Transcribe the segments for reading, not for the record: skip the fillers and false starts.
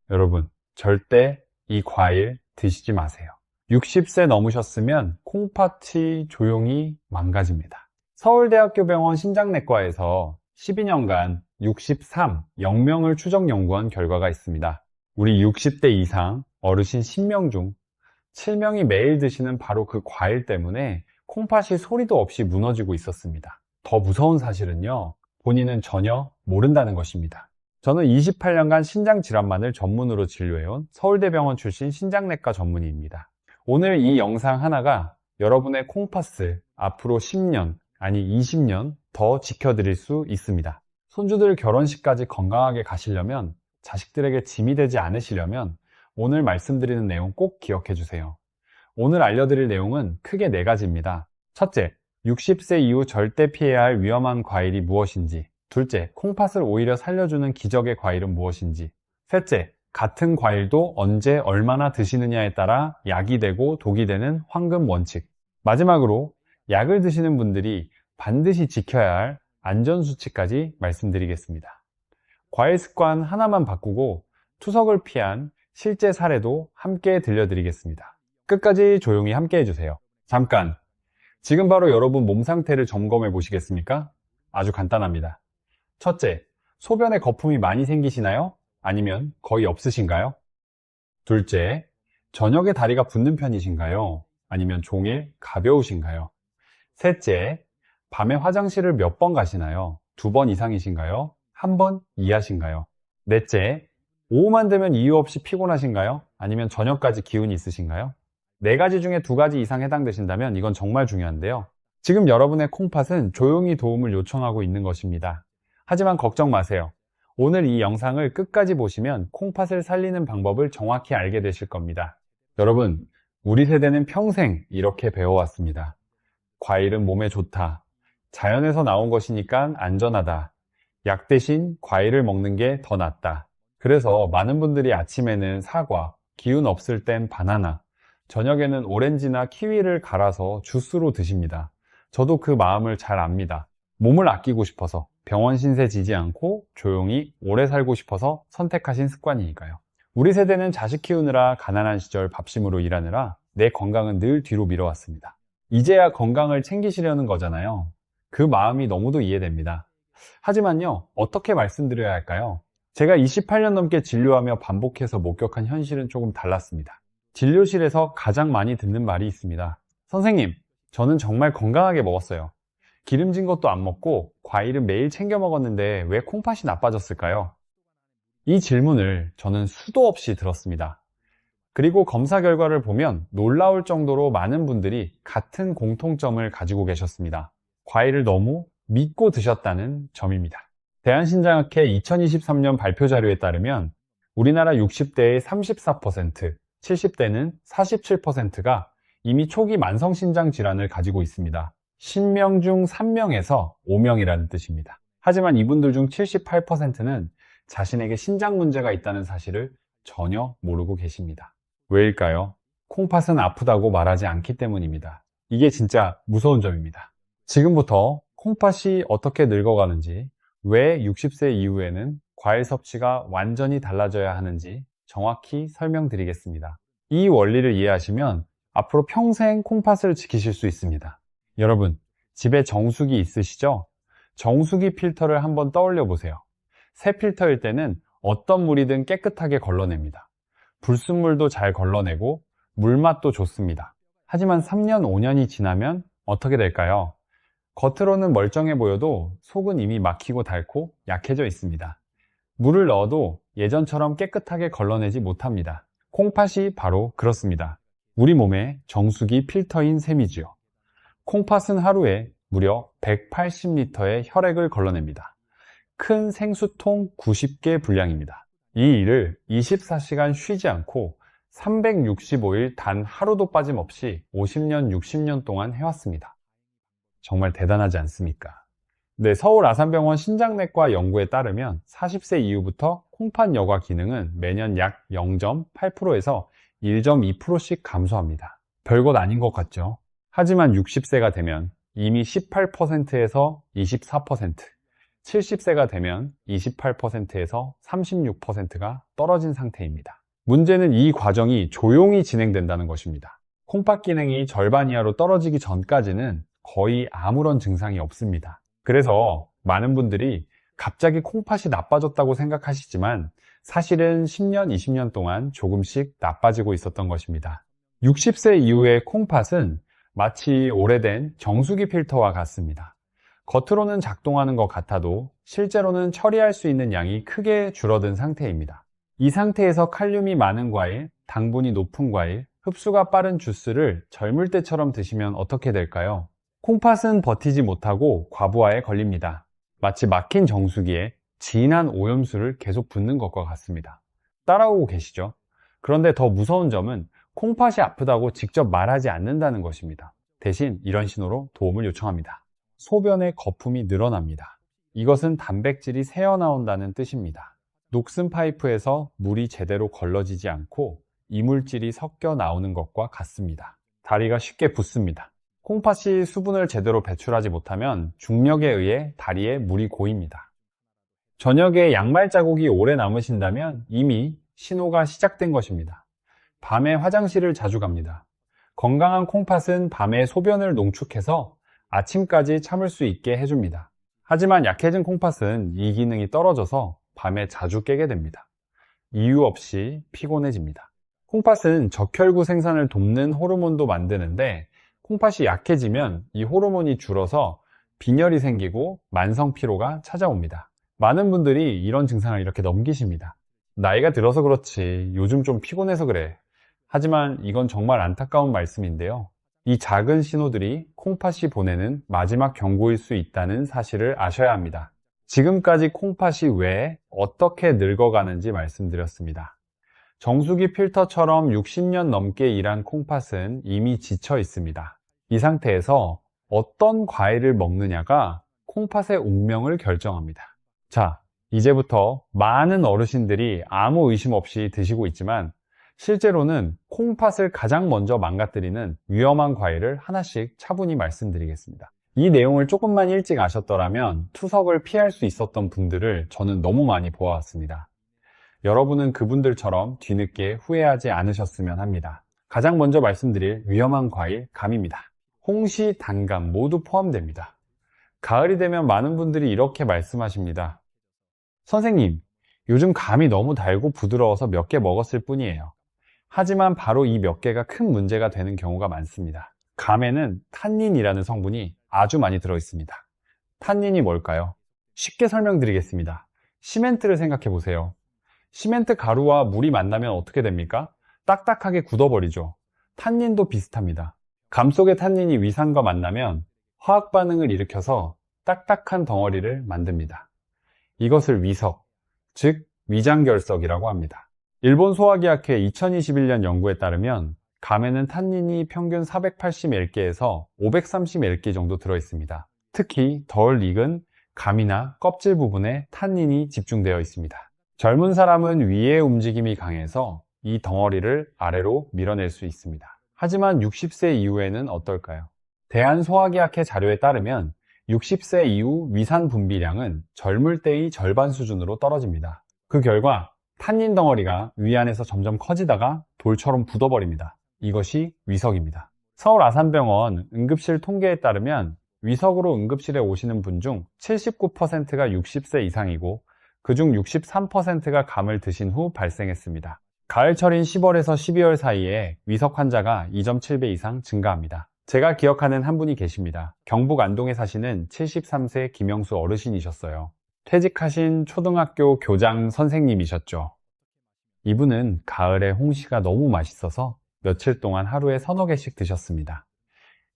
여러분, 절대 이 과일 드시지 마세요. 60세 넘으셨으면 콩팥이 조용히 망가집니다. 서울대학교 병원 신장내과에서 12년간 63 영명을 추적 연구한 결과가 있습니다. 우리 60대 이상 어르신 10명 중 7명이 매일 드시는 바로 그 과일 때문에 콩팥이 소리도 없이 무너지고 있었습니다. 더 무서운 사실은요, 본인은 전혀 모른다는 것입니다. 저는 28년간 신장질환만을 전문으로 진료해온 서울대병원 출신 신장내과 전문의입니다. 오늘 이 영상 하나가 여러분의 콩팥을 앞으로 10년, 아니 20년 더 지켜드릴 수 있습니다. 손주들 결혼식까지 건강하게 가시려면, 자식들에게 짐이 되지 않으시려면 오늘 말씀드리는 내용 꼭 기억해 주세요. 오늘 알려드릴 내용은 크게 4가지입니다. 첫째, 60세 이후 절대 피해야 할 위험한 과일이 무엇인지. 둘째, 콩팥을 오히려 살려주는 기적의 과일은 무엇인지. 셋째, 같은 과일도 언제 얼마나 드시느냐에 따라 약이 되고 독이 되는 황금 원칙. 마지막으로 약을 드시는 분들이 반드시 지켜야 할 안전수칙까지 말씀드리겠습니다. 과일 습관 하나만 바꾸고 투석을 피한 실제 사례도 함께 들려드리겠습니다. 끝까지 조용히 함께 해주세요. 잠깐! 지금 바로 여러분 몸 상태를 점검해 보시겠습니까? 아주 간단합니다. 첫째, 소변에 거품이 많이 생기시나요? 아니면 거의 없으신가요? 둘째, 저녁에 다리가 붓는 편이신가요? 아니면 종일 가벼우신가요? 셋째, 밤에 화장실을 몇 번 가시나요? 2번 이상이신가요? 1번 이하신가요? 넷째, 오후만 되면 이유 없이 피곤하신가요? 아니면 저녁까지 기운이 있으신가요? 4가지 중에 2가지 이상 해당되신다면 이건 정말 중요한데요. 지금 여러분의 콩팥은 조용히 도움을 요청하고 있는 것입니다. 하지만 걱정 마세요. 오늘 이 영상을 끝까지 보시면 콩팥을 살리는 방법을 정확히 알게 되실 겁니다. 여러분, 우리 세대는 평생 이렇게 배워왔습니다. 과일은 몸에 좋다. 자연에서 나온 것이니까 안전하다. 약 대신 과일을 먹는 게 더 낫다. 그래서 많은 분들이 아침에는 사과, 기운 없을 땐 바나나, 저녁에는 오렌지나 키위를 갈아서 주스로 드십니다. 저도 그 마음을 잘 압니다. 몸을 아끼고 싶어서, 병원 신세 지지 않고 조용히 오래 살고 싶어서 선택하신 습관이니까요. 우리 세대는 자식 키우느라 가난한 시절 밥심으로 일하느라 내 건강은 늘 뒤로 미뤄왔습니다. 이제야 건강을 챙기시려는 거잖아요. 그 마음이 너무도 이해됩니다. 하지만요, 어떻게 말씀드려야 할까요? 제가 28년 넘게 진료하며 반복해서 목격한 현실은 조금 달랐습니다. 진료실에서 가장 많이 듣는 말이 있습니다. 선생님, 저는 정말 건강하게 먹었어요. 기름진 것도 안 먹고 과일은 매일 챙겨 먹었는데 왜 콩팥이 나빠졌을까요? 이 질문을 저는 수도 없이 들었습니다. 그리고 검사 결과를 보면 놀라울 정도로 많은 분들이 같은 공통점을 가지고 계셨습니다. 과일을 너무 믿고 드셨다는 점입니다. 대한신장학회 2023년 발표 자료에 따르면 우리나라 60대의 34%, 70대는 47%가 이미 초기 만성신장 질환을 가지고 있습니다. 10명 중 3명에서 5명이라는 뜻입니다. 하지만 이분들 중 78%는 자신에게 신장 문제가 있다는 사실을 전혀 모르고 계십니다. 왜일까요? 콩팥은 아프다고 말하지 않기 때문입니다. 이게 진짜 무서운 점입니다. 지금부터 콩팥이 어떻게 늙어가는지, 왜 60세 이후에는 과일 섭취가 완전히 달라져야 하는지 정확히 설명드리겠습니다. 이 원리를 이해하시면 앞으로 평생 콩팥을 지키실 수 있습니다. 여러분, 집에 정수기 있으시죠? 정수기 필터를 한번 떠올려 보세요. 새 필터일 때는 어떤 물이든 깨끗하게 걸러냅니다. 불순물도 잘 걸러내고 물맛도 좋습니다. 하지만 3년, 5년이 지나면 어떻게 될까요? 겉으로는 멀쩡해 보여도 속은 이미 막히고 닳고 약해져 있습니다. 물을 넣어도 예전처럼 깨끗하게 걸러내지 못합니다. 콩팥이 바로 그렇습니다. 우리 몸의 정수기 필터인 셈이지요. 콩팥은 하루에 무려 180리터의 혈액을 걸러냅니다. 큰 생수통 90개 분량입니다. 이 일을 24시간 쉬지 않고 365일 단 하루도 빠짐없이 50년, 60년 동안 해왔습니다. 정말 대단하지 않습니까? 네, 서울 아산병원 신장내과 연구에 따르면 40세 이후부터 콩팥 여과 기능은 매년 약 0.8%에서 1.2%씩 감소합니다. 별것 아닌 것 같죠? 하지만 60세가 되면 이미 18%에서 24%, 70세가 되면 28%에서 36%가 떨어진 상태입니다. 문제는 이 과정이 조용히 진행된다는 것입니다. 콩팥 기능이 절반 이하로 떨어지기 전까지는 거의 아무런 증상이 없습니다. 그래서 많은 분들이 갑자기 콩팥이 나빠졌다고 생각하시지만 사실은 10년, 20년 동안 조금씩 나빠지고 있었던 것입니다. 60세 이후의 콩팥은 마치 오래된 정수기 필터와 같습니다. 겉으로는 작동하는 것 같아도 실제로는 처리할 수 있는 양이 크게 줄어든 상태입니다. 이 상태에서 칼륨이 많은 과일, 당분이 높은 과일, 흡수가 빠른 주스를 젊을 때처럼 드시면 어떻게 될까요? 콩팥은 버티지 못하고 과부하에 걸립니다. 마치 막힌 정수기에 진한 오염수를 계속 붓는 것과 같습니다. 따라오고 계시죠? 그런데 더 무서운 점은 콩팥이 아프다고 직접 말하지 않는다는 것입니다. 대신 이런 신호로 도움을 요청합니다. 소변에 거품이 늘어납니다. 이것은 단백질이 새어나온다는 뜻입니다. 녹슨 파이프에서 물이 제대로 걸러지지 않고 이물질이 섞여 나오는 것과 같습니다. 다리가 쉽게 붓습니다. 콩팥이 수분을 제대로 배출하지 못하면 중력에 의해 다리에 물이 고입니다. 저녁에 양말 자국이 오래 남으신다면 이미 신호가 시작된 것입니다. 밤에 화장실을 자주 갑니다. 건강한 콩팥은 밤에 소변을 농축해서 아침까지 참을 수 있게 해줍니다. 하지만 약해진 콩팥은 이 기능이 떨어져서 밤에 자주 깨게 됩니다. 이유 없이 피곤해집니다. 콩팥은 적혈구 생산을 돕는 호르몬도 만드는데 콩팥이 약해지면 이 호르몬이 줄어서 빈혈이 생기고 만성 피로가 찾아옵니다. 많은 분들이 이런 증상을 이렇게 넘기십니다. 나이가 들어서 그렇지, 요즘 좀 피곤해서 그래. 하지만 이건 정말 안타까운 말씀인데요. 이 작은 신호들이 콩팥이 보내는 마지막 경고일 수 있다는 사실을 아셔야 합니다. 지금까지 콩팥이 왜 어떻게 늙어가는지 말씀드렸습니다. 정수기 필터처럼 60년 넘게 일한 콩팥은 이미 지쳐 있습니다. 이 상태에서 어떤 과일을 먹느냐가 콩팥의 운명을 결정합니다. 자, 이제부터 많은 어르신들이 아무 의심 없이 드시고 있지만 실제로는 콩팥을 가장 먼저 망가뜨리는 위험한 과일을 하나씩 차분히 말씀드리겠습니다. 이 내용을 조금만 일찍 아셨더라면 투석을 피할 수 있었던 분들을 저는 너무 많이 보아왔습니다. 여러분은 그분들처럼 뒤늦게 후회하지 않으셨으면 합니다. 가장 먼저 말씀드릴 위험한 과일, 감입니다. 홍시, 단감 모두 포함됩니다. 가을이 되면 많은 분들이 이렇게 말씀하십니다. 선생님, 요즘 감이 너무 달고 부드러워서 몇 개 먹었을 뿐이에요. 하지만 바로 이 몇 개가 큰 문제가 되는 경우가 많습니다. 감에는 탄닌이라는 성분이 아주 많이 들어있습니다. 탄닌이 뭘까요? 쉽게 설명드리겠습니다. 시멘트를 생각해 보세요. 시멘트 가루와 물이 만나면 어떻게 됩니까? 딱딱하게 굳어버리죠. 탄닌도 비슷합니다. 감 속의 탄닌이 위산과 만나면 화학 반응을 일으켜서 딱딱한 덩어리를 만듭니다. 이것을 위석, 즉 위장결석이라고 합니다. 일본 소화기학회 2021년 연구에 따르면 감에는 탄닌이 평균 480mg에서 530mg 정도 들어있습니다. 특히 덜 익은 감이나 껍질 부분에 탄닌이 집중되어 있습니다. 젊은 사람은 위의 움직임이 강해서 이 덩어리를 아래로 밀어낼 수 있습니다. 하지만 60세 이후에는 어떨까요? 대한소화기학회 자료에 따르면 60세 이후 위산 분비량은 젊을 때의 절반 수준으로 떨어집니다. 그 결과 탄닌 덩어리가 위 안에서 점점 커지다가 돌처럼 굳어버립니다. 이것이 위석입니다. 서울 아산병원 응급실 통계에 따르면 위석으로 응급실에 오시는 분 중 79%가 60세 이상이고 그중 63%가 감을 드신 후 발생했습니다. 가을철인 10월에서 12월 사이에 위석 환자가 2.7배 이상 증가합니다. 제가 기억하는 한 분이 계십니다. 경북 안동에 사시는 73세 김영수 어르신이셨어요. 퇴직하신 초등학교 교장 선생님이셨죠. 이분은 가을에 홍시가 너무 맛있어서 며칠 동안 하루에 서너 개씩 드셨습니다.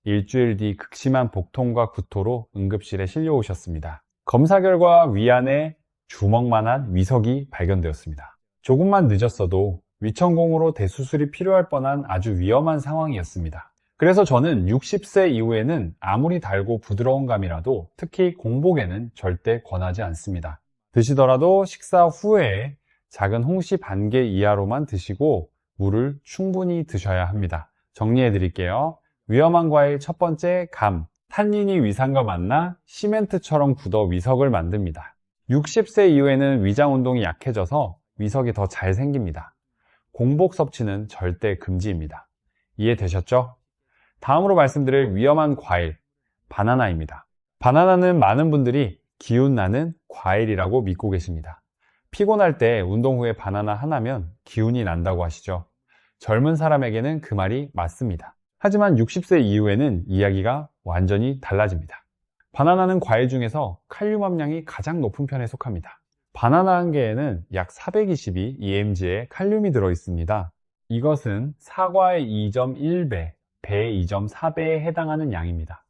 일주일 뒤 극심한 복통과 구토로 응급실에 실려오셨습니다. 검사 결과 위 안에 주먹만한 위석이 발견되었습니다. 조금만 늦었어도 위천공으로 대수술이 필요할 뻔한 아주 위험한 상황이었습니다. 그래서 저는 60세 이후에는 아무리 달고 부드러운 감이라도 특히 공복에는 절대 권하지 않습니다. 드시더라도 식사 후에 작은 홍시 반 개 이하로만 드시고 물을 충분히 드셔야 합니다. 정리해 드릴게요. 위험한 과일 첫 번째 감, 탄닌이 위산과 만나 시멘트처럼 굳어 위석을 만듭니다. 60세 이후에는 위장 운동이 약해져서 위석이 더 잘 생깁니다. 공복 섭취는 절대 금지입니다. 이해되셨죠? 다음으로 말씀드릴 위험한 과일, 바나나입니다. 바나나는 많은 분들이 기운 나는 과일이라고 믿고 계십니다. 피곤할 때 운동 후에 바나나 하나면 기운이 난다고 하시죠. 젊은 사람에게는 그 말이 맞습니다. 하지만 60세 이후에는 이야기가 완전히 달라집니다. 바나나는 과일 중에서 칼륨 함량이 가장 높은 편에 속합니다. 바나나 한 개에는 약 422 EMG의 칼륨이 들어있습니다. 이것은 사과의 2.1배, 배의 2.4배에 해당하는 양입니다.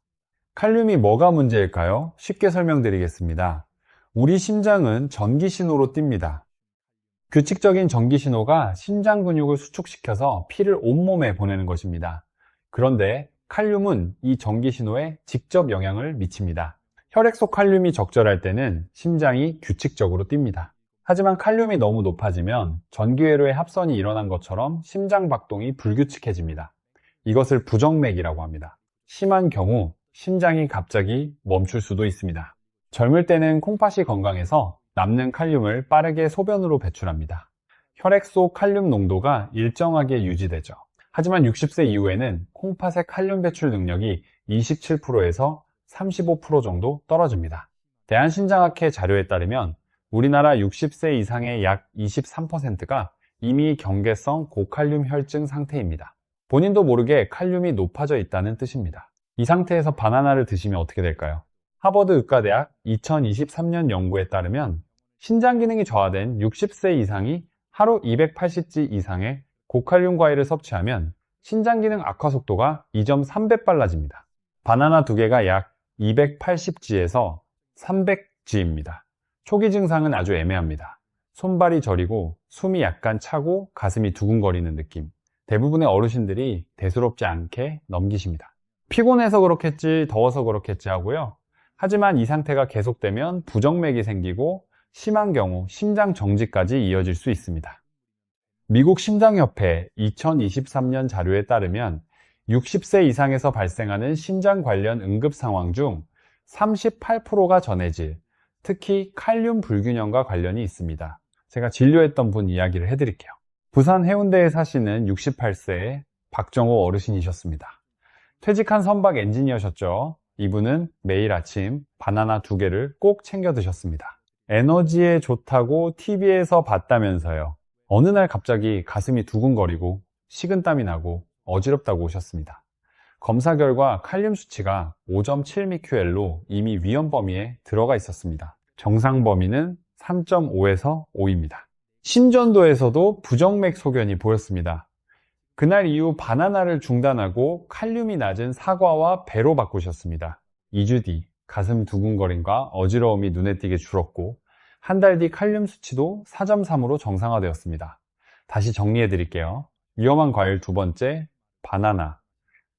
칼륨이 뭐가 문제일까요? 쉽게 설명드리겠습니다. 우리 심장은 전기신호로 뜁니다. 규칙적인 전기신호가 심장 근육을 수축시켜서 피를 온몸에 보내는 것입니다. 그런데 칼륨은 이 전기신호에 직접 영향을 미칩니다. 혈액 속 칼륨이 적절할 때는 심장이 규칙적으로 뜁니다. 하지만 칼륨이 너무 높아지면 전기회로의 합선이 일어난 것처럼 심장 박동이 불규칙해집니다. 이것을 부정맥이라고 합니다. 심한 경우 심장이 갑자기 멈출 수도 있습니다. 젊을 때는 콩팥이 건강해서 남는 칼륨을 빠르게 소변으로 배출합니다. 혈액 속 칼륨 농도가 일정하게 유지되죠. 하지만 60세 이후에는 콩팥의 칼륨 배출 능력이 27%에서 35% 정도 떨어집니다. 대한심장학회 자료에 따르면 우리나라 60세 이상의 약 23%가 이미 경계성 고칼륨 혈증 상태입니다. 본인도 모르게 칼륨이 높아져 있다는 뜻입니다. 이 상태에서 바나나를 드시면 어떻게 될까요? 하버드 의과대학 2023년 연구에 따르면 신장 기능이 저하된 60세 이상이 하루 280지 이상의 고칼륨 과일을 섭취하면 신장 기능 악화 속도가 2.3배 빨라집니다. 바나나 2개가 약 280G에서 300G입니다. 초기 증상은 아주 애매합니다. 손발이 저리고 숨이 약간 차고 가슴이 두근거리는 느낌. 대부분의 어르신들이 대수롭지 않게 넘기십니다. 피곤해서 그렇겠지, 더워서 그렇겠지 하고요. 하지만 이 상태가 계속되면 부정맥이 생기고 심한 경우 심장 정지까지 이어질 수 있습니다. 미국 심장협회 2023년 자료에 따르면 60세 이상에서 발생하는 심장 관련 응급 상황 중 38%가 전해질, 특히 칼륨 불균형과 관련이 있습니다. 제가 진료했던 분 이야기를 해드릴게요. 부산 해운대에 사시는 68세의 박정호 어르신이셨습니다. 퇴직한 선박 엔지니어셨죠. 이분은 매일 아침 바나나 2개를 꼭 챙겨 드셨습니다. 에너지에 좋다고 TV에서 봤다면서요. 어느 날 갑자기 가슴이 두근거리고 식은땀이 나고 어지럽다고 오셨습니다. 검사 결과 칼륨 수치가 5.7mql로 이미 위험 범위에 들어가 있었습니다. 정상 범위는 3.5에서 5입니다. 심전도에서도 부정맥 소견이 보였습니다. 그날 이후 바나나를 중단하고 칼륨이 낮은 사과와 배로 바꾸셨습니다. 2주 뒤 가슴 두근거림과 어지러움이 눈에 띄게 줄었고 한 달 뒤 칼륨 수치도 4.3으로 정상화되었습니다. 다시 정리해 드릴게요. 위험한 과일 2번째, 바나나.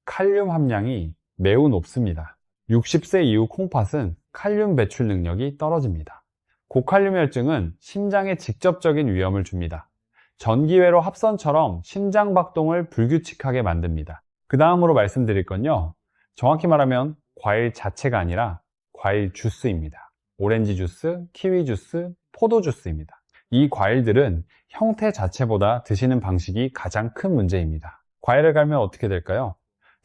칼륨 함량이 매우 높습니다. 60세 이후 콩팥은 칼륨 배출 능력이 떨어집니다. 고칼륨 혈증은 심장에 직접적인 위험을 줍니다. 전기회로 합선처럼 심장 박동을 불규칙하게 만듭니다. 그 다음으로 말씀드릴 건요, 정확히 말하면 과일 자체가 아니라 과일 주스입니다. 오렌지 주스, 키위 주스, 포도 주스입니다. 이 과일들은 형태 자체보다 드시는 방식이 가장 큰 문제입니다. 과일을 갈면 어떻게 될까요?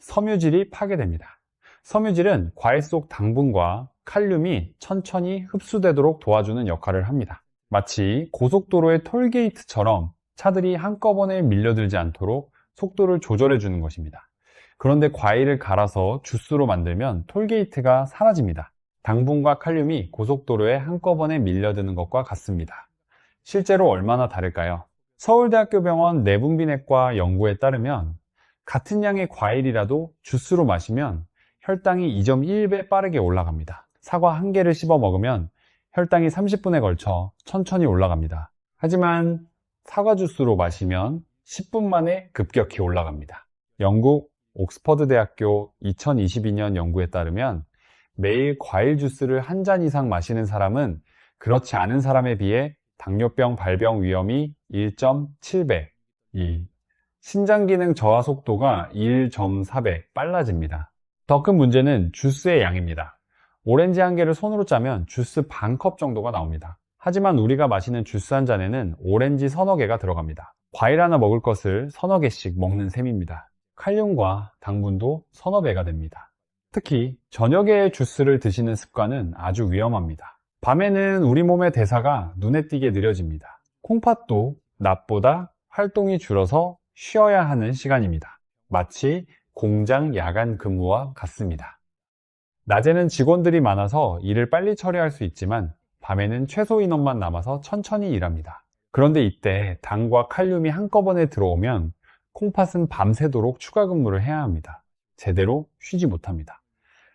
섬유질이 파괴됩니다. 섬유질은 과일 속 당분과 칼륨이 천천히 흡수되도록 도와주는 역할을 합니다. 마치 고속도로의 톨게이트처럼 차들이 한꺼번에 밀려들지 않도록 속도를 조절해 주는 것입니다. 그런데 과일을 갈아서 주스로 만들면 톨게이트가 사라집니다. 당분과 칼륨이 고속도로에 한꺼번에 밀려드는 것과 같습니다. 실제로 얼마나 다를까요? 서울대학교 병원 내분비내과 연구에 따르면 같은 양의 과일이라도 주스로 마시면 혈당이 2.1배 빠르게 올라갑니다. 사과 1개를 씹어 먹으면 혈당이 30분에 걸쳐 천천히 올라갑니다. 하지만 사과 주스로 마시면 10분 만에 급격히 올라갑니다. 영국 옥스퍼드 대학교 2022년 연구에 따르면 매일 과일 주스를 한 잔 이상 마시는 사람은 그렇지 않은 사람에 비해 당뇨병 발병 위험이 1.7배, 신장 기능 저하 속도가 1.4배 빨라집니다. 더 큰 문제는 주스의 양입니다. 오렌지 한 개를 손으로 짜면 주스 반 컵 정도가 나옵니다. 하지만 우리가 마시는 주스 한 잔에는 오렌지 서너 개가 들어갑니다. 과일 하나 먹을 것을 서너 개씩 먹는 셈입니다. 칼륨과 당분도 서너 배가 됩니다. 특히 저녁에 주스를 드시는 습관은 아주 위험합니다. 밤에는 우리 몸의 대사가 눈에 띄게 느려집니다. 콩팥도 낮보다 활동이 줄어서 쉬어야 하는 시간입니다. 마치 공장 야간 근무와 같습니다. 낮에는 직원들이 많아서 일을 빨리 처리할 수 있지만 밤에는 최소 인원만 남아서 천천히 일합니다. 그런데 이때 당과 칼륨이 한꺼번에 들어오면 콩팥은 밤새도록 추가 근무를 해야 합니다. 제대로 쉬지 못합니다.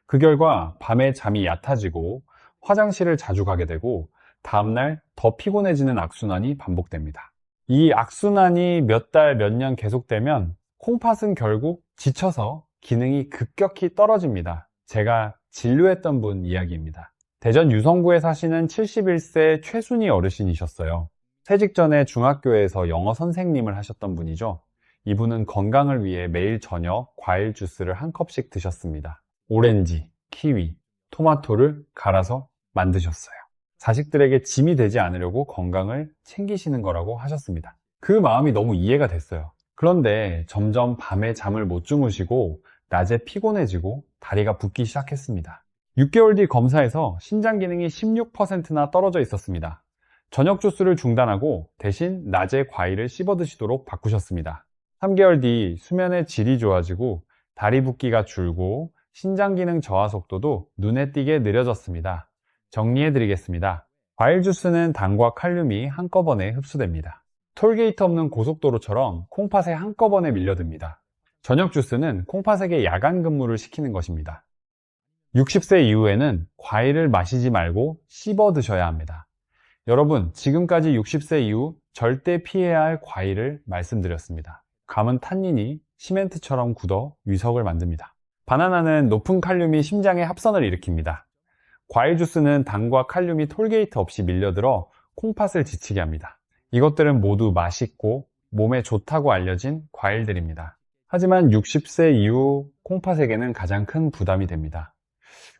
그 결과 밤에 잠이 얕아지고 화장실을 자주 가게 되고 다음날 더 피곤해지는 악순환이 반복됩니다. 이 악순환이 몇 달, 몇 년 계속되면 콩팥은 결국 지쳐서 기능이 급격히 떨어집니다. 제가 진료했던 분 이야기입니다. 대전 유성구에 사시는 71세 최순희 어르신이셨어요. 퇴직 전에 중학교에서 영어 선생님을 하셨던 분이죠. 이분은 건강을 위해 매일 저녁 과일 주스를 한 컵씩 드셨습니다. 오렌지, 키위, 토마토를 갈아서 만드셨어요. 자식들에게 짐이 되지 않으려고 건강을 챙기시는 거라고 하셨습니다. 그 마음이 너무 이해가 됐어요. 그런데 점점 밤에 잠을 못 주무시고 낮에 피곤해지고 다리가 붓기 시작했습니다. 6개월 뒤 검사에서 신장 기능이 16%나 떨어져 있었습니다. 저녁 주스를 중단하고 대신 낮에 과일을 씹어 드시도록 바꾸셨습니다. 3개월 뒤 수면의 질이 좋아지고 다리 붓기가 줄고 신장 기능 저하 속도도 눈에 띄게 느려졌습니다. 정리해 드리겠습니다. 과일 주스는 당과 칼륨이 한꺼번에 흡수됩니다. 톨게이트 없는 고속도로처럼 콩팥에 한꺼번에 밀려듭니다. 저녁 주스는 콩팥에게 야간 근무를 시키는 것입니다. 60세 이후에는 과일을 마시지 말고 씹어 드셔야 합니다. 여러분, 지금까지 60세 이후 절대 피해야 할 과일을 말씀드렸습니다. 감은 탄닌이 시멘트처럼 굳어 위석을 만듭니다. 바나나는 높은 칼륨이 심장에 합선을 일으킵니다. 과일 주스는 당과 칼륨이 톨게이트 없이 밀려들어 콩팥을 지치게 합니다. 이것들은 모두 맛있고 몸에 좋다고 알려진 과일들입니다. 하지만 60세 이후 콩팥에게는 가장 큰 부담이 됩니다.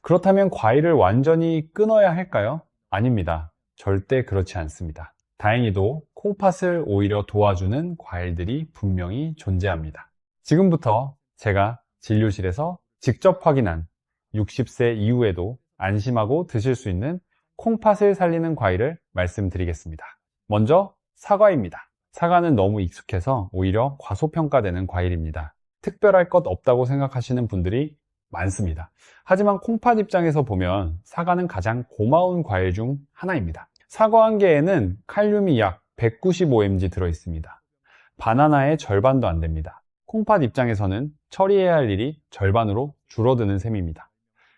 그렇다면 과일을 완전히 끊어야 할까요? 아닙니다. 절대 그렇지 않습니다. 다행히도 콩팥을 오히려 도와주는 과일들이 분명히 존재합니다. 지금부터 제가 진료실에서 직접 확인한 60세 이후에도 안심하고 드실 수 있는 콩팥을 살리는 과일을 말씀드리겠습니다. 먼저 사과입니다. 사과는 너무 익숙해서 오히려 과소평가되는 과일입니다. 특별할 것 없다고 생각하시는 분들이 많습니다. 하지만 콩팥 입장에서 보면 사과는 가장 고마운 과일 중 하나입니다. 사과 한 개에는 칼륨이 약 195mg 들어있습니다. 바나나의 절반도 안 됩니다. 콩팥 입장에서는 처리해야 할 일이 절반으로 줄어드는 셈입니다.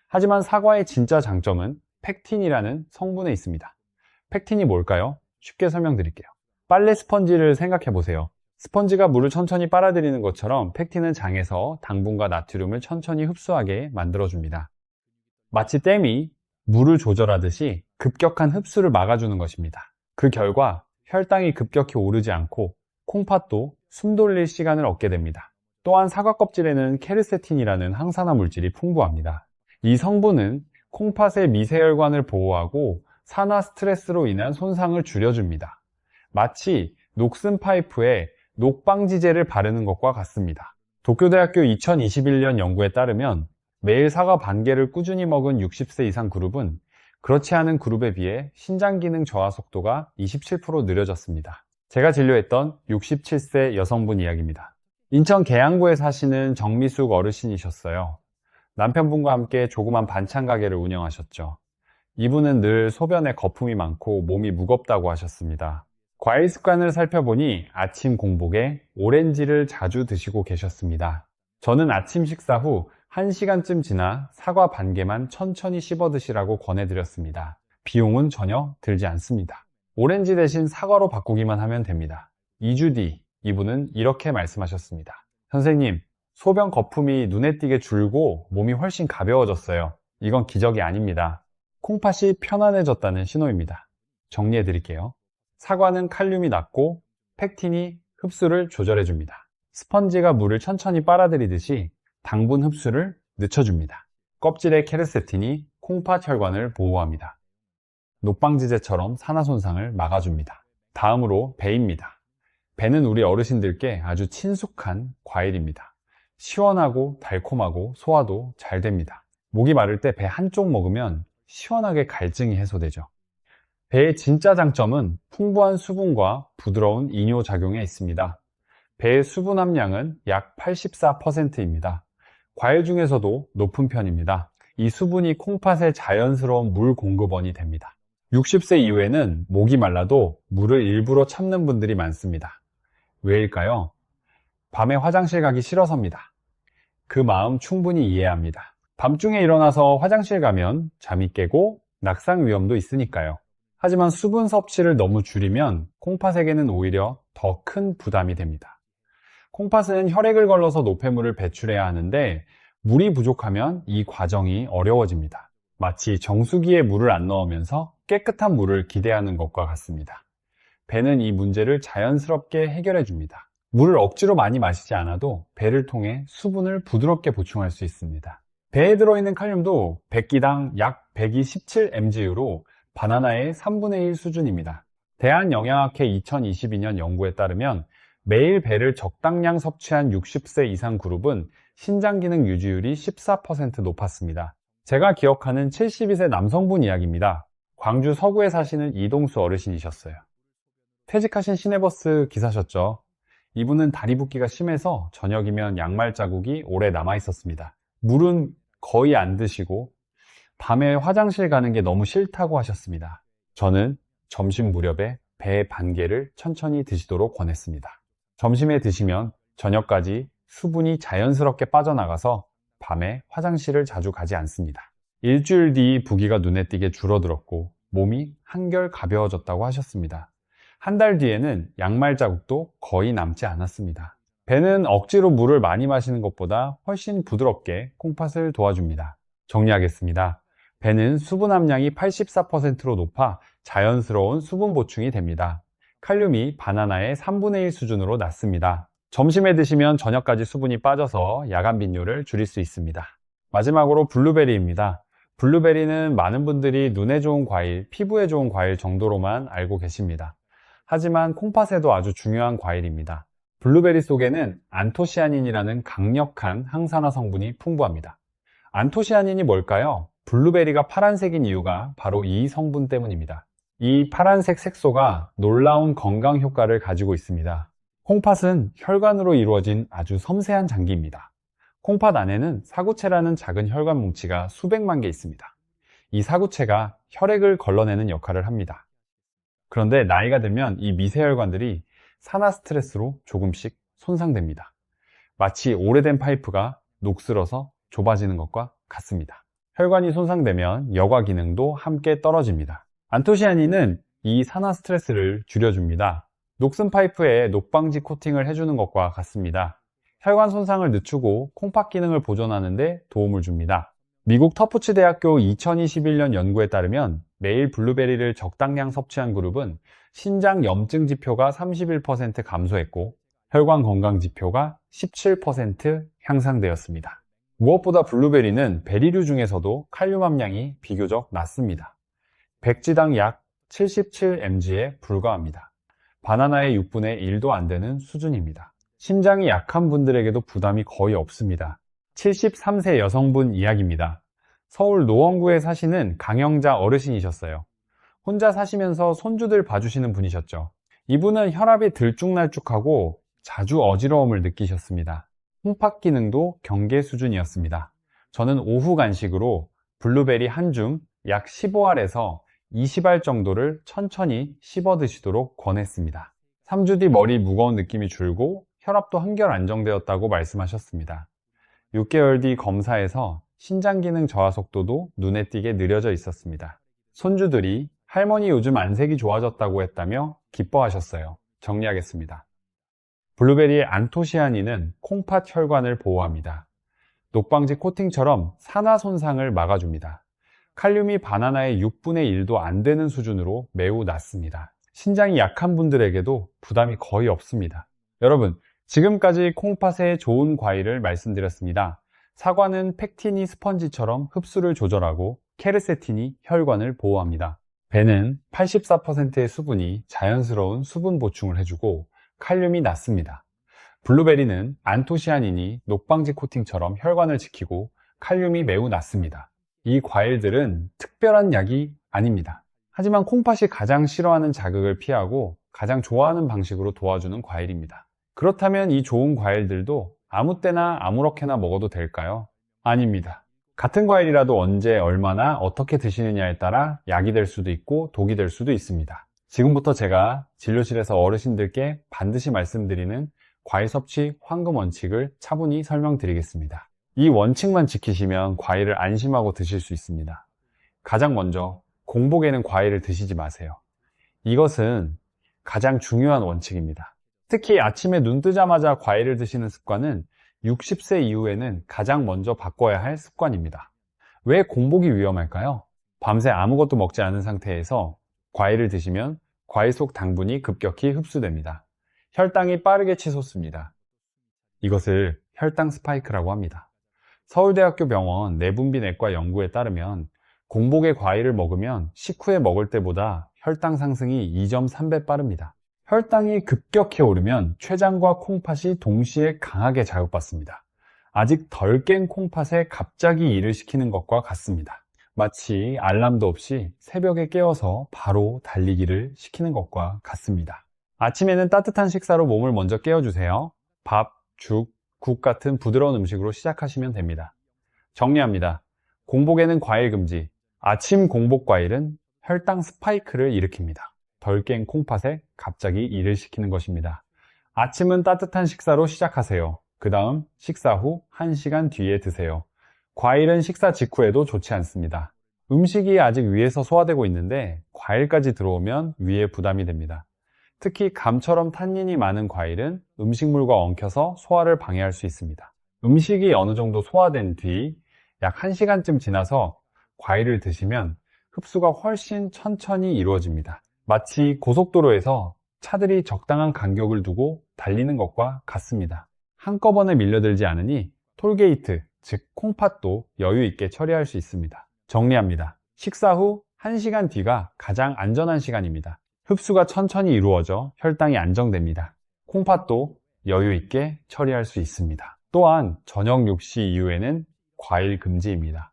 하지만 사과의 진짜 장점은 펙틴이라는 성분에 있습니다. 펙틴이 뭘까요? 쉽게 설명드릴게요. 빨래 스펀지를 생각해 보세요. 스펀지가 물을 천천히 빨아들이는 것처럼 펙틴은 장에서 당분과 나트륨을 천천히 흡수하게 만들어줍니다. 마치 댐이 물을 조절하듯이 급격한 흡수를 막아주는 것입니다. 그 결과 혈당이 급격히 오르지 않고 콩팥도 숨 돌릴 시간을 얻게 됩니다. 또한 사과 껍질에는 케르세틴이라는 항산화 물질이 풍부합니다. 이 성분은 콩팥의 미세혈관을 보호하고 산화 스트레스로 인한 손상을 줄여줍니다. 마치 녹슨 파이프에 녹방지제를 바르는 것과 같습니다. 도쿄대학교 2021년 연구에 따르면 매일 사과 반 개를 꾸준히 먹은 60세 이상 그룹은 그렇지 않은 그룹에 비해 신장 기능 저하 속도가 27% 느려졌습니다. 제가 진료했던 67세 여성분 이야기입니다. 인천 계양구에 사시는 정미숙 어르신이셨어요. 남편분과 함께 조그만 반찬 가게를 운영하셨죠. 이분은 늘 소변에 거품이 많고 몸이 무겁다고 하셨습니다. 과일 습관을 살펴보니 아침 공복에 오렌지를 자주 드시고 계셨습니다. 저는 아침 식사 후 1시간쯤 지나 사과 반 개만 천천히 씹어 드시라고 권해드렸습니다. 비용은 전혀 들지 않습니다. 오렌지 대신 사과로 바꾸기만 하면 됩니다. 2주 뒤 이분은 이렇게 말씀하셨습니다. 선생님, 소변 거품이 눈에 띄게 줄고 몸이 훨씬 가벼워졌어요. 이건 기적이 아닙니다. 콩팥이 편안해졌다는 신호입니다. 정리해 드릴게요. 사과는 칼륨이 낮고 펙틴이 흡수를 조절해 줍니다. 스펀지가 물을 천천히 빨아들이듯이 당분 흡수를 늦춰줍니다. 껍질의 케르세틴이 콩팥 혈관을 보호합니다. 녹방지제처럼 산화 손상을 막아줍니다. 다음으로 배입니다. 배는 우리 어르신들께 아주 친숙한 과일입니다. 시원하고 달콤하고 소화도 잘 됩니다. 목이 마를 때 배 한쪽 먹으면 시원하게 갈증이 해소되죠. 배의 진짜 장점은 풍부한 수분과 부드러운 이뇨작용에 있습니다. 배의 수분 함량은 약 84%입니다. 과일 중에서도 높은 편입니다. 이 수분이 콩팥의 자연스러운 물 공급원이 됩니다. 60세 이후에는 목이 말라도 물을 일부러 참는 분들이 많습니다. 왜일까요? 밤에 화장실 가기 싫어서입니다. 그 마음 충분히 이해합니다. 밤중에 일어나서 화장실 가면 잠이 깨고 낙상 위험도 있으니까요. 하지만 수분 섭취를 너무 줄이면 콩팥에게는 오히려 더 큰 부담이 됩니다. 콩팥은 혈액을 걸러서 노폐물을 배출해야 하는데 물이 부족하면 이 과정이 어려워집니다. 마치 정수기에 물을 안 넣으면서 깨끗한 물을 기대하는 것과 같습니다. 배는 이 문제를 자연스럽게 해결해 줍니다. 물을 억지로 많이 마시지 않아도 배를 통해 수분을 부드럽게 보충할 수 있습니다. 배에 들어있는 칼륨도 100끼당 약 127mg로 바나나의 3분의 1 수준입니다. 대한영양학회 2022년 연구에 따르면 매일 배를 적당량 섭취한 60세 이상 그룹은 신장 기능 유지율이 14% 높았습니다. 제가 기억하는 72세 남성분 이야기입니다. 광주 서구에 사시는 이동수 어르신이셨어요. 퇴직하신 시내버스 기사셨죠. 이분은 다리 붓기가 심해서 저녁이면 양말 자국이 오래 남아 있었습니다. 물은 거의 안 드시고 밤에 화장실 가는 게 너무 싫다고 하셨습니다. 저는 점심 무렵에 배 반 개를 천천히 드시도록 권했습니다. 점심에 드시면 저녁까지 수분이 자연스럽게 빠져나가서 밤에 화장실을 자주 가지 않습니다. 일주일 뒤 부기가 눈에 띄게 줄어들었고 몸이 한결 가벼워졌다고 하셨습니다. 한 달 뒤에는 양말 자국도 거의 남지 않았습니다. 배는 억지로 물을 많이 마시는 것보다 훨씬 부드럽게 콩팥을 도와줍니다. 정리하겠습니다. 배는 수분 함량이 84%로 높아 자연스러운 수분 보충이 됩니다. 칼륨이 바나나의 3분의 1 수준으로 낮습니다. 점심에 드시면 저녁까지 수분이 빠져서 야간 빈뇨를 줄일 수 있습니다. 마지막으로 블루베리입니다. 블루베리는 많은 분들이 눈에 좋은 과일, 피부에 좋은 과일 정도로만 알고 계십니다. 하지만 콩팥에도 아주 중요한 과일입니다. 블루베리 속에는 안토시아닌이라는 강력한 항산화 성분이 풍부합니다. 안토시아닌이 뭘까요? 블루베리가 파란색인 이유가 바로 이 성분 때문입니다. 이 파란색 색소가 놀라운 건강 효과를 가지고 있습니다. 콩팥은 혈관으로 이루어진 아주 섬세한 장기입니다. 콩팥 안에는 사구체라는 작은 혈관 뭉치가 수백만 개 있습니다. 이 사구체가 혈액을 걸러내는 역할을 합니다. 그런데 나이가 들면 이 미세혈관들이 산화 스트레스로 조금씩 손상됩니다. 마치 오래된 파이프가 녹슬어서 좁아지는 것과 같습니다. 혈관이 손상되면 여과 기능도 함께 떨어집니다. 안토시아닌은 이 산화 스트레스를 줄여줍니다. 녹슨 파이프에 녹방지 코팅을 해주는 것과 같습니다. 혈관 손상을 늦추고 콩팥 기능을 보존하는 데 도움을 줍니다. 미국 터프츠 대학교 2021년 연구에 따르면 매일 블루베리를 적당량 섭취한 그룹은 신장 염증 지표가 31% 감소했고 혈관 건강 지표가 17% 향상되었습니다. 무엇보다 블루베리는 베리류 중에서도 칼륨 함량이 비교적 낮습니다. 100지당 약 77mg에 불과합니다. 바나나의 6분의 1도 안 되는 수준입니다. 심장이 약한 분들에게도 부담이 거의 없습니다. 73세 여성분 이야기입니다. 서울 노원구에 사시는 강영자 어르신이셨어요. 혼자 사시면서 손주들 봐주시는 분이셨죠. 이분은 혈압이 들쭉날쭉하고 자주 어지러움을 느끼셨습니다. 콩팥 기능도 경계 수준이었습니다. 저는 오후 간식으로 블루베리 한 줌 약 15알에서 20알 정도를 천천히 씹어 드시도록 권했습니다. 3주 뒤 머리 무거운 느낌이 줄고 혈압도 한결 안정되었다고 말씀하셨습니다. 6개월 뒤 검사에서 신장 기능 저하 속도도 눈에 띄게 느려져 있었습니다. 손주들이 할머니 요즘 안색이 좋아졌다고 했다며 기뻐하셨어요. 정리하겠습니다. 블루베리의 안토시아닌은 콩팥 혈관을 보호합니다. 녹방지 코팅처럼 산화 손상을 막아줍니다. 칼륨이 바나나의 6분의 1도 안 되는 수준으로 매우 낮습니다. 신장이 약한 분들에게도 부담이 거의 없습니다. 여러분, 지금까지 콩팥에 좋은 과일을 말씀드렸습니다. 사과는 팩틴이 스펀지처럼 흡수를 조절하고 케르세틴이 혈관을 보호합니다. 배는 84%의 수분이 자연스러운 수분 보충을 해주고 칼륨이 낮습니다. 블루베리는 안토시아닌이 녹방지 코팅처럼 혈관을 지키고 칼륨이 매우 낮습니다. 이 과일들은 특별한 약이 아닙니다. 하지만 콩팥이 가장 싫어하는 자극을 피하고 가장 좋아하는 방식으로 도와주는 과일입니다. 그렇다면 이 좋은 과일들도 아무 때나 아무렇게나 먹어도 될까요? 아닙니다. 같은 과일이라도 언제, 얼마나, 어떻게 드시느냐에 따라 약이 될 수도 있고 독이 될 수도 있습니다. 지금부터 제가 진료실에서 어르신들께 반드시 말씀드리는 과일 섭취 황금 원칙을 차분히 설명드리겠습니다. 이 원칙만 지키시면 과일을 안심하고 드실 수 있습니다. 가장 먼저 공복에는 과일을 드시지 마세요. 이것은 가장 중요한 원칙입니다. 특히 아침에 눈 뜨자마자 과일을 드시는 습관은 60세 이후에는 가장 먼저 바꿔야 할 습관입니다. 왜 공복이 위험할까요? 밤새 아무것도 먹지 않은 상태에서 과일을 드시면 과일 속 당분이 급격히 흡수됩니다. 혈당이 빠르게 치솟습니다. 이것을 혈당 스파이크라고 합니다. 서울대학교 병원 내분비내과 연구에 따르면 공복에 과일을 먹으면 식후에 먹을 때보다 혈당 상승이 2.3배 빠릅니다. 혈당이 급격히 오르면 췌장과 콩팥이 동시에 강하게 자극받습니다. 아직 덜 깬 콩팥에 갑자기 일을 시키는 것과 같습니다. 마치 알람도 없이 새벽에 깨어서 바로 달리기를 시키는 것과 같습니다. 아침에는 따뜻한 식사로 몸을 먼저 깨워주세요. 밥, 죽, 국 같은 부드러운 음식으로 시작하시면 됩니다. 정리합니다. 공복에는 과일 금지. 아침 공복 과일은 혈당 스파이크를 일으킵니다. 덜 깬 콩팥에 갑자기 일을 시키는 것입니다. 아침은 따뜻한 식사로 시작하세요. 그 다음 식사 후 1시간 뒤에 드세요. 과일은 식사 직후에도 좋지 않습니다. 음식이 아직 위에서 소화되고 있는데 과일까지 들어오면 위에 부담이 됩니다. 특히 감처럼 탄닌이 많은 과일은 음식물과 엉켜서 소화를 방해할 수 있습니다. 음식이 어느 정도 소화된 뒤 약 1시간쯤 지나서 과일을 드시면 흡수가 훨씬 천천히 이루어집니다. 마치 고속도로에서 차들이 적당한 간격을 두고 달리는 것과 같습니다. 한꺼번에 밀려들지 않으니 톨게이트, 즉 콩팥도 여유 있게 처리할 수 있습니다. 정리합니다. 식사 후 1시간 뒤가 가장 안전한 시간입니다. 흡수가 천천히 이루어져 혈당이 안정됩니다. 콩팥도 여유 있게 처리할 수 있습니다. 또한 저녁 6시 이후에는 과일 금지입니다.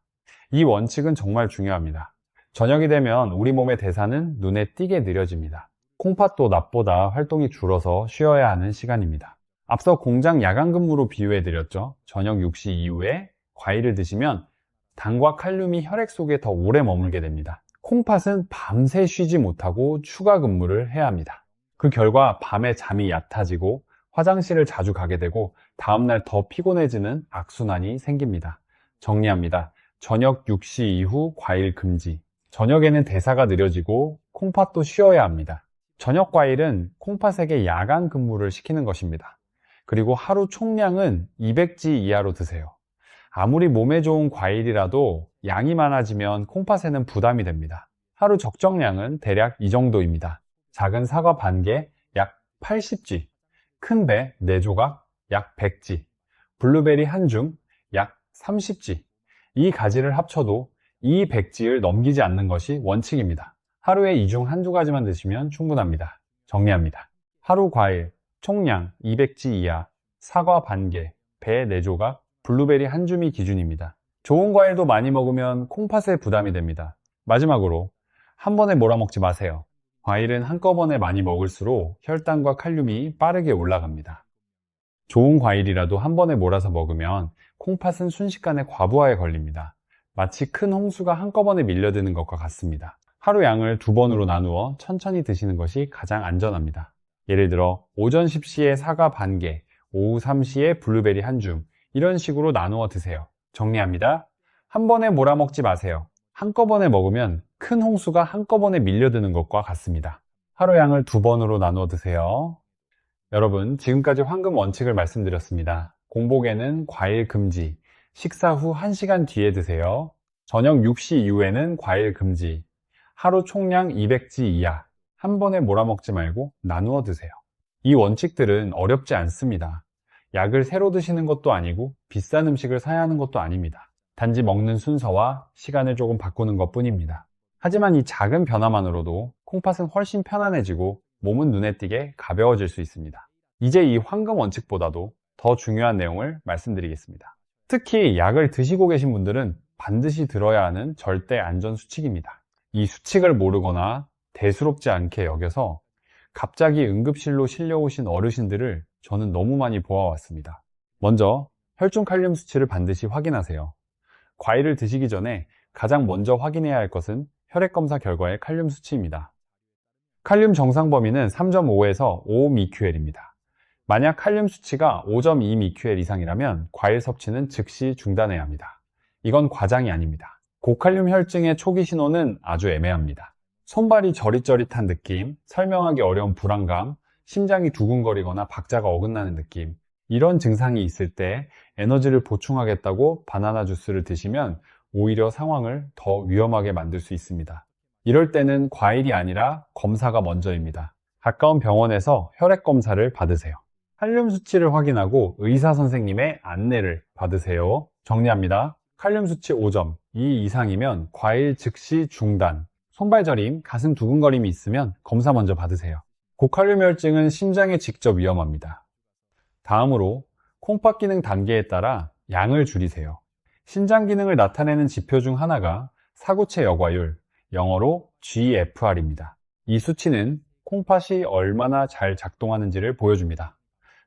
이 원칙은 정말 중요합니다. 저녁이 되면 우리 몸의 대사는 눈에 띄게 느려집니다. 콩팥도 낮보다 활동이 줄어서 쉬어야 하는 시간입니다. 앞서 공장 야간 근무로 비유해 드렸죠. 저녁 6시 이후에 과일을 드시면 당과 칼륨이 혈액 속에 더 오래 머물게 됩니다. 콩팥은 밤새 쉬지 못하고 추가 근무를 해야 합니다. 그 결과 밤에 잠이 얕아지고 화장실을 자주 가게 되고 다음날 더 피곤해지는 악순환이 생깁니다. 정리합니다. 저녁 6시 이후 과일 금지. 저녁에는 대사가 느려지고 콩팥도 쉬어야 합니다. 저녁 과일은 콩팥에게 야간 근무를 시키는 것입니다. 그리고 하루 총량은 200지 이하로 드세요. 아무리 몸에 좋은 과일이라도 양이 많아지면 콩팥에는 부담이 됩니다. 하루 적정량은 대략 이 정도입니다. 작은 사과 반개 약 80지, 큰 배 4조각 약 100지, 블루베리 한 줌 약 30지. 이 가지를 합쳐도 이 100지를 넘기지 않는 것이 원칙입니다. 하루에 이 중 한두 가지만 드시면 충분합니다. 정리합니다. 하루 과일 총량 200지 이하, 사과 반개, 배 4조각, 블루베리 한 줌이 기준입니다. 좋은 과일도 많이 먹으면 콩팥에 부담이 됩니다. 마지막으로 한 번에 몰아먹지 마세요. 과일은 한꺼번에 많이 먹을수록 혈당과 칼륨이 빠르게 올라갑니다. 좋은 과일이라도 한 번에 몰아서 먹으면 콩팥은 순식간에 과부하에 걸립니다. 마치 큰 홍수가 한꺼번에 밀려드는 것과 같습니다. 하루 양을 2번으로 나누어 천천히 드시는 것이 가장 안전합니다. 예를 들어 오전 10시에 사과 반개, 오후 3시에 블루베리 한 줌, 이런 식으로 나누어 드세요. 정리합니다. 한 번에 몰아먹지 마세요. 한꺼번에 먹으면 큰 홍수가 한꺼번에 밀려드는 것과 같습니다. 하루 양을 2번으로 나누어 드세요. 여러분, 지금까지 황금 원칙을 말씀드렸습니다. 공복에는 과일 금지, 식사 후 1시간 뒤에 드세요. 저녁 6시 이후에는 과일 금지, 하루 총량 200지 이하, 한 번에 몰아먹지 말고 나누어 드세요. 이 원칙들은 어렵지 않습니다. 약을 새로 드시는 것도 아니고 비싼 음식을 사야 하는 것도 아닙니다. 단지 먹는 순서와 시간을 조금 바꾸는 것 뿐입니다. 하지만 이 작은 변화만으로도 콩팥은 훨씬 편안해지고 몸은 눈에 띄게 가벼워질 수 있습니다. 이제 이 황금 원칙보다도 더 중요한 내용을 말씀드리겠습니다. 특히 약을 드시고 계신 분들은 반드시 들어야 하는 절대 안전 수칙입니다. 이 수칙을 모르거나 대수롭지 않게 여겨서 갑자기 응급실로 실려오신 어르신들을 저는 너무 많이 보아왔습니다. 먼저 혈중 칼륨 수치를 반드시 확인하세요. 과일을 드시기 전에 가장 먼저 확인해야 할 것은 혈액 검사 결과의 칼륨 수치입니다. 칼륨 정상 범위는 3.5에서 5mql입니다. 만약 칼륨 수치가 5.2mql 이상이라면 과일 섭취는 즉시 중단해야 합니다. 이건 과장이 아닙니다. 고칼륨 혈증의 초기 신호는 아주 애매합니다. 손발이 저릿저릿한 느낌, 설명하기 어려운 불안감, 심장이 두근거리거나 박자가 어긋나는 느낌, 이런 증상이 있을 때 에너지를 보충하겠다고 바나나 주스를 드시면 오히려 상황을 더 위험하게 만들 수 있습니다. 이럴 때는 과일이 아니라 검사가 먼저입니다. 가까운 병원에서 혈액 검사를 받으세요. 칼륨 수치를 확인하고 의사 선생님의 안내를 받으세요. 정리합니다. 칼륨 수치 5점, 이 이상이면 과일 즉시 중단, 손발 저림, 가슴 두근거림이 있으면 검사 먼저 받으세요. 고칼륨 혈증은 심장에 직접 위험합니다. 다음으로 콩팥 기능 단계에 따라 양을 줄이세요. 신장 기능을 나타내는 지표 중 하나가 사구체 여과율, 영어로 GFR입니다. 이 수치는 콩팥이 얼마나 잘 작동하는지를 보여줍니다.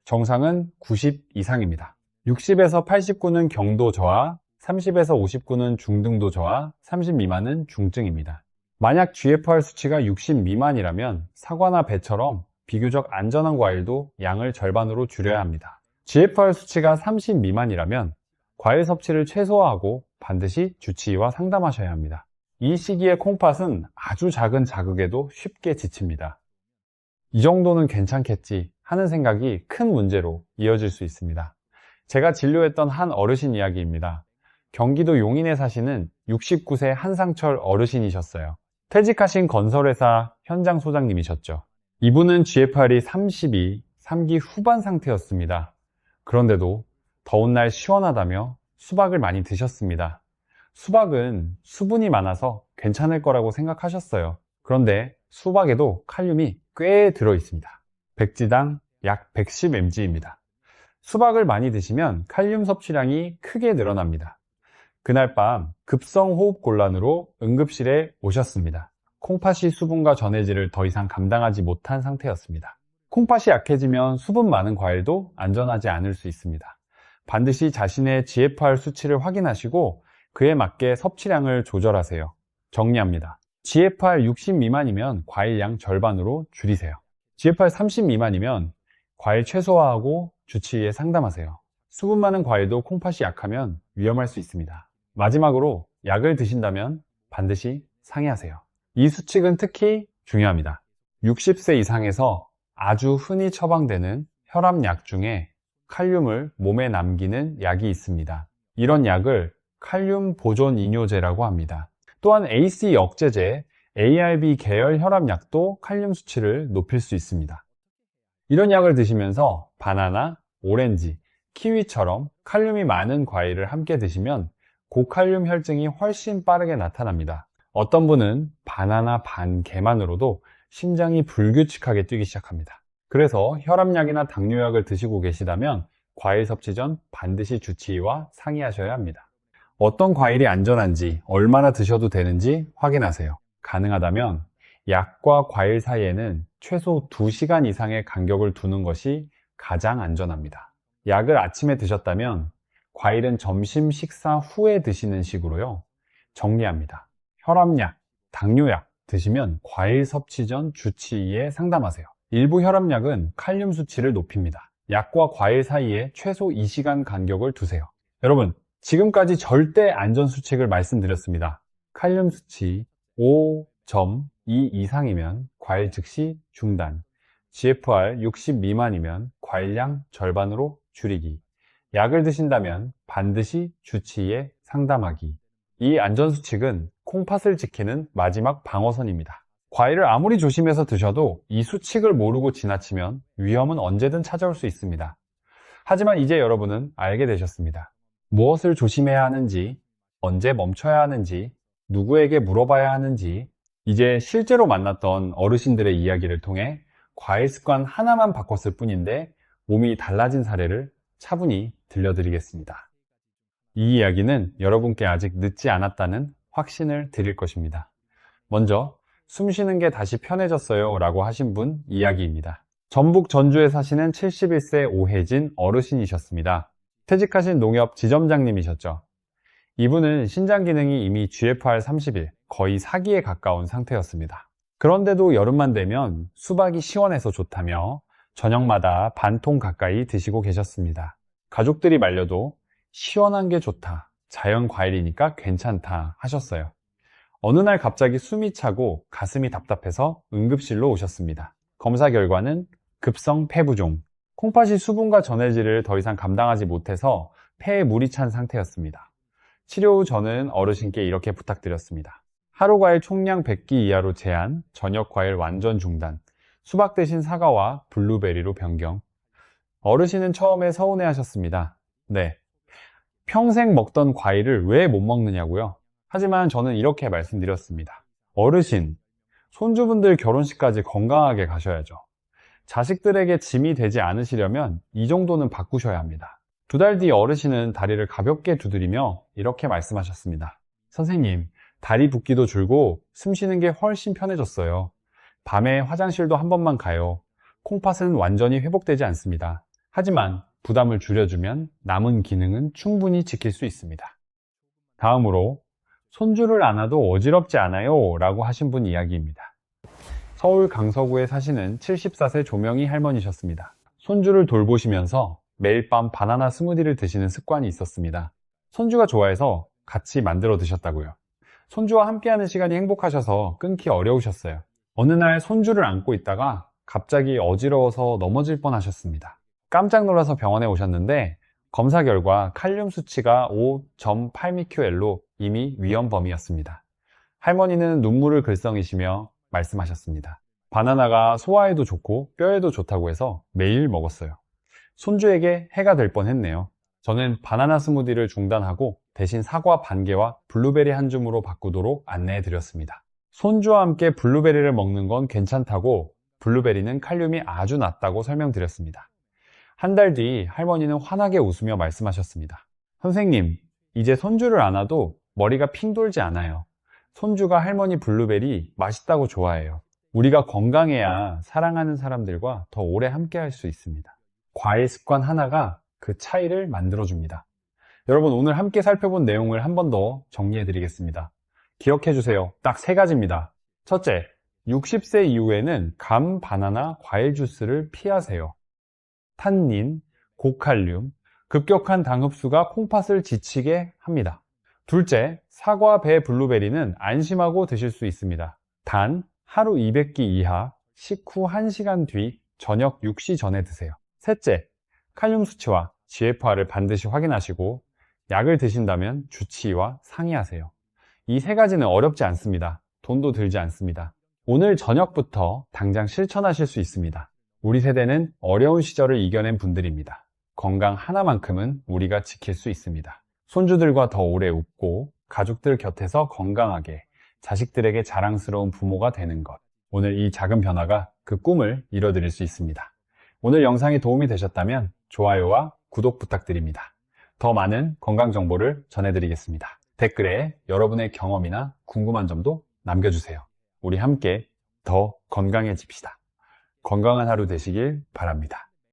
정상은 90 이상입니다. 60에서 89는 경도 저하, 30에서 59는 중등도 저하, 30 미만은 중증입니다. 만약 GFR 수치가 60 미만이라면 사과나 배처럼 비교적 안전한 과일도 양을 절반으로 줄여야 합니다. GFR 수치가 30 미만이라면 과일 섭취를 최소화하고 반드시 주치의와 상담하셔야 합니다. 이 시기에 콩팥은 아주 작은 자극에도 쉽게 지칩니다. 이 정도는 괜찮겠지 하는 생각이 큰 문제로 이어질 수 있습니다. 제가 진료했던 한 어르신 이야기입니다. 경기도 용인에 사시는 69세 한상철 어르신이셨어요. 퇴직하신 건설회사 현장 소장님이셨죠. 이분은 GFR이 32, 3기 후반 상태였습니다. 그런데도 더운 날 시원하다며 수박을 많이 드셨습니다. 수박은 수분이 많아서 괜찮을 거라고 생각하셨어요. 그런데 수박에도 칼륨이 꽤 들어있습니다. 백지당 약 110mg입니다. 수박을 많이 드시면 칼륨 섭취량이 크게 늘어납니다. 그날 밤 급성 호흡 곤란으로 응급실에 오셨습니다. 콩팥이 수분과 전해질을 더 이상 감당하지 못한 상태였습니다. 콩팥이 약해지면 수분 많은 과일도 안전하지 않을 수 있습니다. 반드시 자신의 GFR 수치를 확인하시고 그에 맞게 섭취량을 조절하세요. 정리합니다. GFR 60 미만이면 과일 양 절반으로 줄이세요. GFR 30 미만이면 과일 최소화하고 주치의에 상담하세요. 수분 많은 과일도 콩팥이 약하면 위험할 수 있습니다. 마지막으로 약을 드신다면 반드시 상의하세요. 이 수칙은 특히 중요합니다. 60세 이상에서 아주 흔히 처방되는 혈압약 중에 칼륨을 몸에 남기는 약이 있습니다. 이런 약을 칼륨 보존 이뇨제라고 합니다. 또한 ACE 억제제, ARB 계열 혈압약도 칼륨 수치를 높일 수 있습니다. 이런 약을 드시면서 바나나, 오렌지, 키위처럼 칼륨이 많은 과일을 함께 드시면 고칼륨 혈증이 훨씬 빠르게 나타납니다. 어떤 분은 바나나 반 개만으로도 심장이 불규칙하게 뛰기 시작합니다. 그래서 혈압약이나 당뇨약을 드시고 계시다면 과일 섭취 전 반드시 주치의와 상의하셔야 합니다. 어떤 과일이 안전한지, 얼마나 드셔도 되는지 확인하세요. 가능하다면 약과 과일 사이에는 최소 2시간 이상의 간격을 두는 것이 가장 안전합니다. 약을 아침에 드셨다면 과일은 점심 식사 후에 드시는 식으로요. 정리합니다. 혈압약, 당뇨약 드시면 과일 섭취 전 주치의에 상담하세요. 일부 혈압약은 칼륨 수치를 높입니다. 약과 과일 사이에 최소 2시간 간격을 두세요. 여러분, 지금까지 절대 안전 수칙을 말씀드렸습니다. 칼륨 수치 5.2 이상이면 과일 즉시 중단, GFR 60 미만이면 과일량 절반으로 줄이기, 약을 드신다면 반드시 주치의에 상담하기. 이 안전수칙은 콩팥을 지키는 마지막 방어선입니다. 과일을 아무리 조심해서 드셔도 이 수칙을 모르고 지나치면 위험은 언제든 찾아올 수 있습니다. 하지만 이제 여러분은 알게 되셨습니다. 무엇을 조심해야 하는지, 언제 멈춰야 하는지, 누구에게 물어봐야 하는지, 이제 실제로 만났던 어르신들의 이야기를 통해 과일 습관 하나만 바꿨을 뿐인데 몸이 달라진 사례를 차분히 들려드리겠습니다. 이 이야기는 여러분께 아직 늦지 않았다는 확신을 드릴 것입니다. 먼저 숨 쉬는 게 다시 편해졌어요 라고 하신 분 이야기입니다. 전북 전주에 사시는 71세 오혜진 어르신이셨습니다. 퇴직하신 농협 지점장님이셨죠. 이분은 신장 기능이 이미 GFR 30일, 거의 4기에 가까운 상태였습니다. 그런데도 여름만 되면 수박이 시원해서 좋다며 저녁마다 반 통 가까이 드시고 계셨습니다. 가족들이 말려도 시원한 게 좋다, 자연 과일이니까 괜찮다 하셨어요. 어느 날 갑자기 숨이 차고 가슴이 답답해서 응급실로 오셨습니다. 검사 결과는 급성 폐부종, 콩팥이 수분과 전해질을 더 이상 감당하지 못해서 폐에 물이 찬 상태였습니다. 치료 후 저는 어르신께 이렇게 부탁드렸습니다. 하루 과일 총량 100기 이하로 제한, 저녁 과일 완전 중단, 수박 대신 사과와 블루베리로 변경. 어르신은 처음에 서운해 하셨습니다. 네, 평생 먹던 과일을 왜 못 먹느냐고요? 하지만 저는 이렇게 말씀드렸습니다. 어르신, 손주분들 결혼식까지 건강하게 가셔야죠. 자식들에게 짐이 되지 않으시려면 이 정도는 바꾸셔야 합니다. 2달 뒤 어르신은 다리를 가볍게 두드리며 이렇게 말씀하셨습니다. 선생님, 다리 붓기도 줄고 숨 쉬는 게 훨씬 편해졌어요. 밤에 화장실도 한 번만 가요. 콩팥은 완전히 회복되지 않습니다. 하지만 부담을 줄여주면 남은 기능은 충분히 지킬 수 있습니다. 다음으로 손주를 안아도 어지럽지 않아요 라고 하신 분 이야기입니다. 서울 강서구에 사시는 74세 조명희 할머니셨습니다. 손주를 돌보시면서 매일 밤 바나나 스무디를 드시는 습관이 있었습니다. 손주가 좋아해서 같이 만들어 드셨다고요. 손주와 함께하는 시간이 행복하셔서 끊기 어려우셨어요. 어느 날 손주를 안고 있다가 갑자기 어지러워서 넘어질 뻔하셨습니다. 깜짝 놀라서 병원에 오셨는데 검사 결과 칼륨 수치가 5.8mql로 이미 위험 범위였습니다. 할머니는 눈물을 글썽이시며 말씀하셨습니다. 바나나가 소화에도 좋고 뼈에도 좋다고 해서 매일 먹었어요. 손주에게 해가 될 뻔했네요. 저는 바나나 스무디를 중단하고 대신 사과 반 개와 블루베리 한 줌으로 바꾸도록 안내해 드렸습니다. 손주와 함께 블루베리를 먹는 건 괜찮다고, 블루베리는 칼륨이 아주 낮다고 설명드렸습니다. 한 달 뒤 할머니는 환하게 웃으며 말씀하셨습니다. 선생님, 이제 손주를 안아도 머리가 핑 돌지 않아요. 손주가 할머니 블루베리 맛있다고 좋아해요. 우리가 건강해야 사랑하는 사람들과 더 오래 함께 할 수 있습니다. 과일 습관 하나가 그 차이를 만들어줍니다. 여러분, 오늘 함께 살펴본 내용을 한 번 더 정리해 드리겠습니다. 기억해 주세요. 딱 3가지입니다. 첫째, 60세 이후에는 감, 바나나, 과일 주스를 피하세요. 탄닌, 고칼륨, 급격한 당 흡수가 콩팥을 지치게 합니다. 둘째, 사과, 배, 블루베리는 안심하고 드실 수 있습니다. 단, 하루 200기 이하, 식후 1시간 뒤, 저녁 6시 전에 드세요. 셋째, 칼륨 수치와 GFR을 반드시 확인하시고 약을 드신다면 주치의와 상의하세요. 이 3가지는 어렵지 않습니다. 돈도 들지 않습니다. 오늘 저녁부터 당장 실천하실 수 있습니다. 우리 세대는 어려운 시절을 이겨낸 분들입니다. 건강 하나만큼은 우리가 지킬 수 있습니다. 손주들과 더 오래 웃고 가족들 곁에서 건강하게 자식들에게 자랑스러운 부모가 되는 것. 오늘 이 작은 변화가 그 꿈을 이뤄드릴 수 있습니다. 오늘 영상이 도움이 되셨다면 좋아요와 구독 부탁드립니다. 더 많은 건강 정보를 전해드리겠습니다. 댓글에 여러분의 경험이나 궁금한 점도 남겨주세요. 우리 함께 더 건강해집시다. 건강한 하루 되시길 바랍니다.